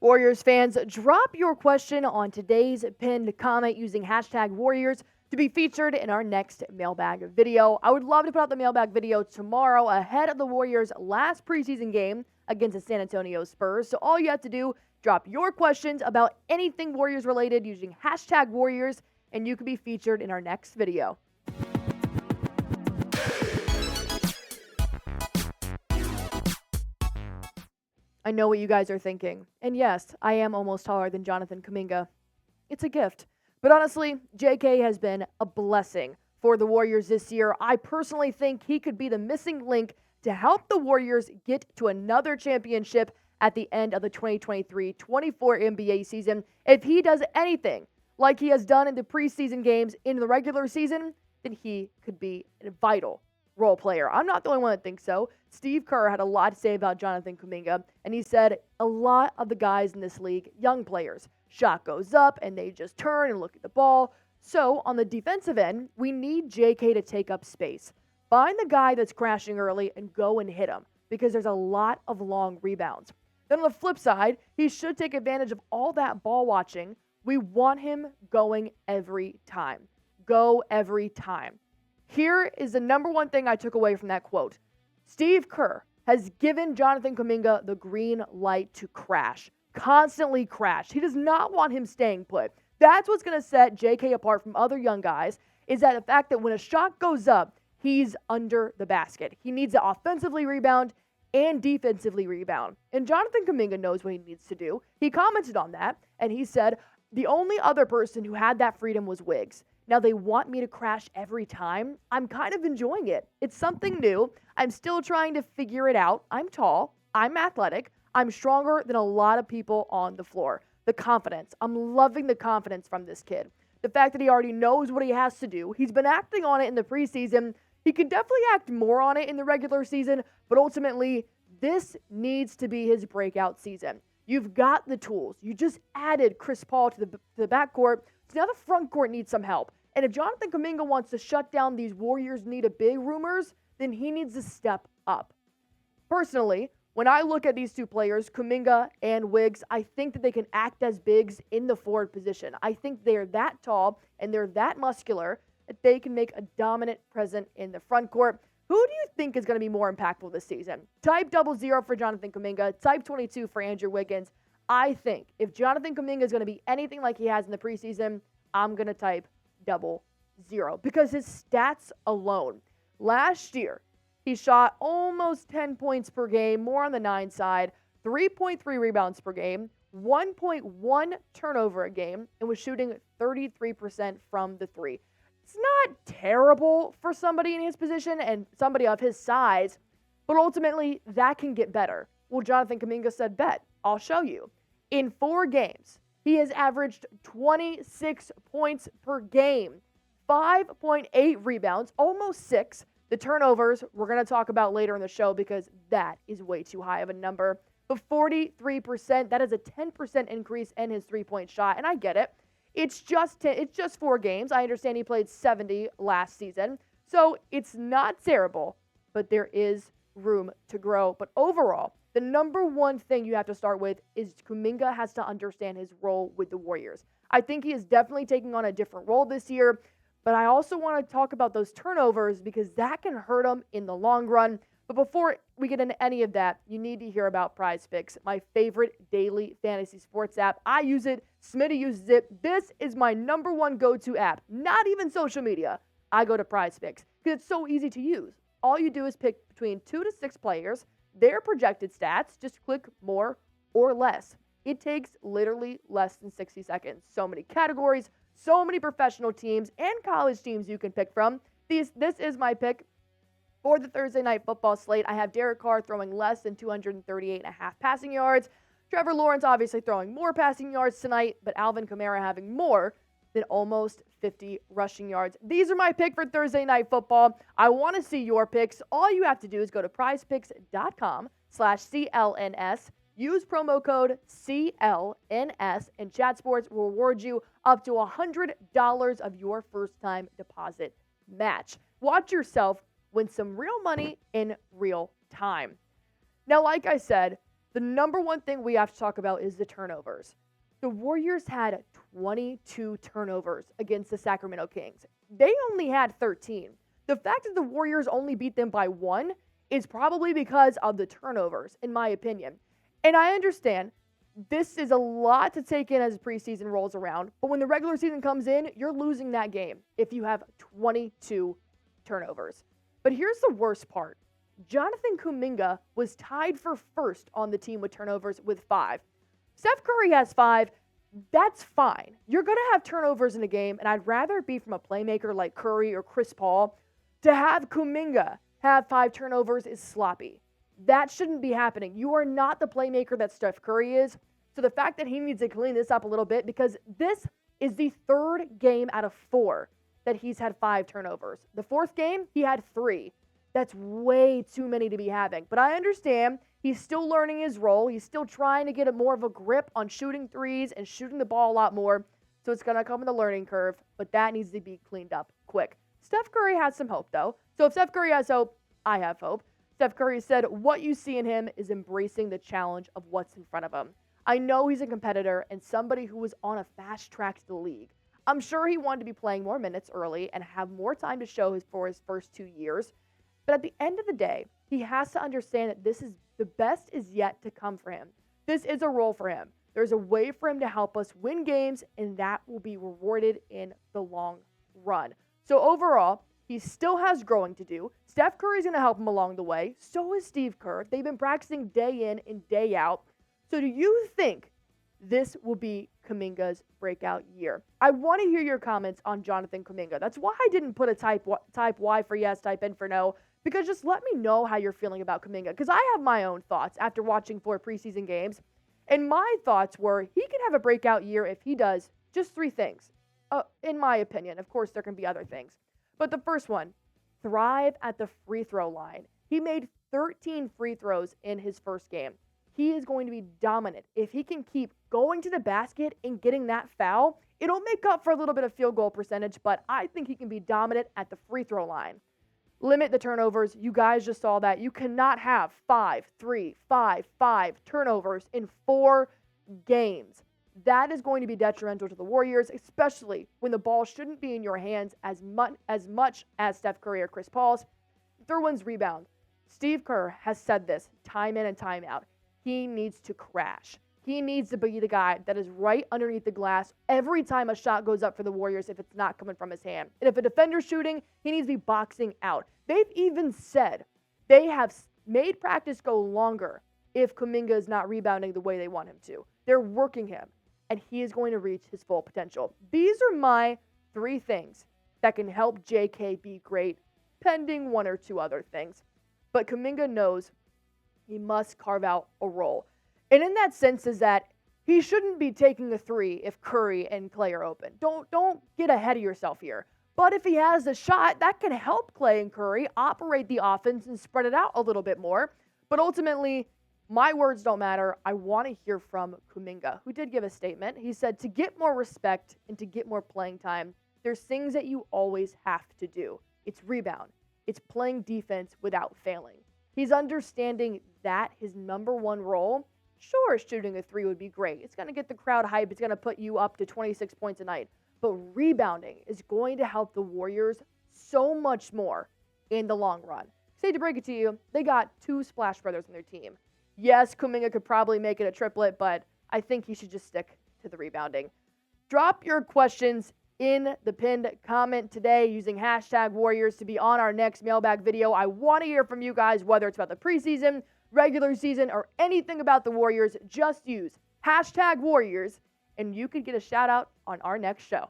Warriors fans, drop your question on today's pinned comment using hashtag Warriors to be featured in our next mailbag video. I would love to put out the mailbag video tomorrow ahead of the Warriors' last preseason game against the San Antonio Spurs. So all you have to do, drop your questions about anything Warriors related using hashtag Warriors, and you can be featured in our next video. I know what you guys are thinking. And yes, I am almost taller than Jonathan Kuminga. It's a gift. But honestly, JK has been a blessing for the Warriors this year. I personally think he could be the missing link to help the Warriors get to another championship at the end of the 2023-24 NBA season. If he does anything like he has done in the preseason games in the regular season, then he could be a vital role player. I'm not the only one that thinks so. Steve Kerr had a lot to say about Jonathan Kuminga, and he said a lot of the guys in this league, young players, shot goes up and they just turn and look at the ball. So on the defensive end, we need JK to take up space. Find the guy that's crashing early and go and hit him, because there's a lot of long rebounds. Then on the flip side, he should take advantage of all that ball watching. We want him going every time. Go every time. Here is the number one thing I took away from that quote. Steve Kerr has given Jonathan Kuminga the green light to crash, constantly crash. He does not want him staying put. That's what's going to set JK apart from other young guys, is that the fact that when a shot goes up, he's under the basket. He needs to offensively rebound and defensively rebound. And Jonathan Kuminga knows what he needs to do. He commented on that, and he said, the only other person who had that freedom was Wiggs. Now they want me to crash every time. I'm kind of enjoying it. It's something new. I'm still trying to figure it out. I'm tall. I'm athletic. I'm stronger than a lot of people on the floor. The confidence. I'm loving the confidence from this kid. The fact that he already knows what he has to do. He's been acting on it in the preseason. He can definitely act more on it in the regular season, but ultimately, this needs to be his breakout season. You've got the tools. You just added Chris Paul to the backcourt, so now the front court needs some help. And if Jonathan Kuminga wants to shut down these Warriors need a big rumors, then he needs to step up. Personally, when I look at these two players, Kuminga and Wiggs, I think that they can act as bigs in the forward position. I think they're that tall and they're that muscular that they can make a dominant presence in the front court. Who do you think is going to be more impactful this season? Type 00 for Jonathan Kuminga, type 22 for Andrew Wiggins. I think if Jonathan Kuminga is going to be anything like he has in the preseason, I'm going to type 00 because his stats alone. Last year, he shot almost 10 points per game, more on the 9 side, 3.3 rebounds per game, 1.1 turnover a game, and was shooting 33% from the 3. It's not terrible for somebody in his position and somebody of his size, but ultimately that can get better. Well, Jonathan Kuminga said, bet, I'll show you. In 4 games, he has averaged 26 points per game, 5.8 rebounds, almost 6. The turnovers, we're going to talk about later in the show because that is way too high of a number. But 43%, that is a 10% increase in his three-point shot, and I get it. It's just 4 games. I understand he played 70 last season. So it's not terrible, but there is room to grow. But overall, the number one thing you have to start with is Kuminga has to understand his role with the Warriors. I think he is definitely taking on a different role this year, but I also want to talk about those turnovers because that can hurt him in the long run. But before we get into any of that, you need to hear about PrizePicks, my favorite daily fantasy sports app. I use it. Smitty uses it. This is my number one go-to app. Not even social media. I go to PrizePicks because it's so easy to use. All you do is pick between 2 to 6 players, their projected stats, just click more or less. It takes literally less than 60 seconds. So many categories, so many professional teams and college teams you can pick from. This is my pick. For the Thursday night football slate, I have Derek Carr throwing less than 238.5 passing yards. Trevor Lawrence obviously throwing more passing yards tonight, but Alvin Kamara having more than almost 50 rushing yards. These are my pick for Thursday night football. I want to see your picks. All you have to do is go to prizepicks.com/CLNS. Use promo code CLNS, and Chat Sports will reward you up to $100 of your first-time deposit match. Watch yourself win some real money in real time. Now, like I said, the number one thing we have to talk about is the turnovers. The Warriors had 22 turnovers against the Sacramento Kings. They only had 13. The fact that the Warriors only beat them by 1 is probably because of the turnovers, in my opinion. And I understand this is a lot to take in as preseason rolls around, but when the regular season comes in, you're losing that game if you have 22 turnovers. But here's the worst part. Jonathan Kuminga was tied for first on the team with turnovers with 5. Steph Curry has 5. That's fine. You're going to have turnovers in a game, and I'd rather it be from a playmaker like Curry or Chris Paul. To have Kuminga have 5 turnovers is sloppy. That shouldn't be happening. You are not the playmaker that Steph Curry is. So the fact that he needs to clean this up a little bit, because this is the 3rd game out of 4 that he's had 5 turnovers. The 4th game, he had 3. That's way too many to be having. But I understand he's still learning his role. He's still trying to get more of a grip on shooting threes and shooting the ball a lot more. So it's going to come in the learning curve, but that needs to be cleaned up quick. Steph Curry has some hope, though. So if Steph Curry has hope, I have hope. Steph Curry said, what you see in him is embracing the challenge of what's in front of him. I know he's a competitor and somebody who was on a fast track to the league. I'm sure he wanted to be playing more minutes early and have more time to show for his first 2 years. But at the end of the day, he has to understand that the best is yet to come for him. This is a role for him. There's a way for him to help us win games, and that will be rewarded in the long run. So overall, he still has growing to do. Steph Curry's going to help him along the way. So is Steve Kerr. They've been practicing day in and day out. So do you think this will be Kuminga's breakout year? I want to hear your comments on Jonathan Kuminga. That's why I didn't put a type Y for yes, type N for no, because just let me know how you're feeling about Kuminga, because I have my own thoughts after watching 4 preseason games. And my thoughts were he can have a breakout year if he does just 3 things, in my opinion. Of course, there can be other things. But the first one, thrive at the free throw line. He made 13 free throws in his first game. He is going to be dominant. If he can keep going to the basket and getting that foul, it'll make up for a little bit of field goal percentage, but I think he can be dominant at the free throw line. Limit the turnovers. You guys just saw that. You cannot have 5 turnovers in 4 games. That is going to be detrimental to the Warriors, especially when the ball shouldn't be in your hands as much as Steph Curry or Chris Paul's. Third one's rebound. Steve Kerr has said this time in and time out. He needs to crash. He needs to be the guy that is right underneath the glass every time a shot goes up for the Warriors if it's not coming from his hand. And if a defender's shooting, he needs to be boxing out. They've even said they have made practice go longer if Kuminga is not rebounding the way they want him to. They're working him, and he is going to reach his full potential. These are my 3 things that can help JK be great, pending 1 or 2 other things. But Kuminga knows he must carve out a role. And in that sense is that he shouldn't be taking a 3 if Curry and Clay are open. Don't get ahead of yourself here. But if he has a shot, that can help Clay and Curry operate the offense and spread it out a little bit more. But ultimately, my words don't matter. I want to hear from Kuminga, who did give a statement. He said, to get more respect and to get more playing time, there's things that you always have to do. It's rebound. It's playing defense without failing. He's understanding that his number 1 role, sure, shooting a 3 would be great. It's going to get the crowd hype. It's going to put you up to 26 points a night. But rebounding is going to help the Warriors so much more in the long run. Say to break it to you, they got 2 Splash Brothers on their team. Yes, Kuminga could probably make it a triplet, but I think he should just stick to the rebounding. Drop your questions in the pinned comment today using hashtag Warriors to be on our next mailbag video. I want to hear from you guys, whether it's about the preseason, regular season, or anything about the Warriors. Just use hashtag Warriors, and you could get a shout out on our next show.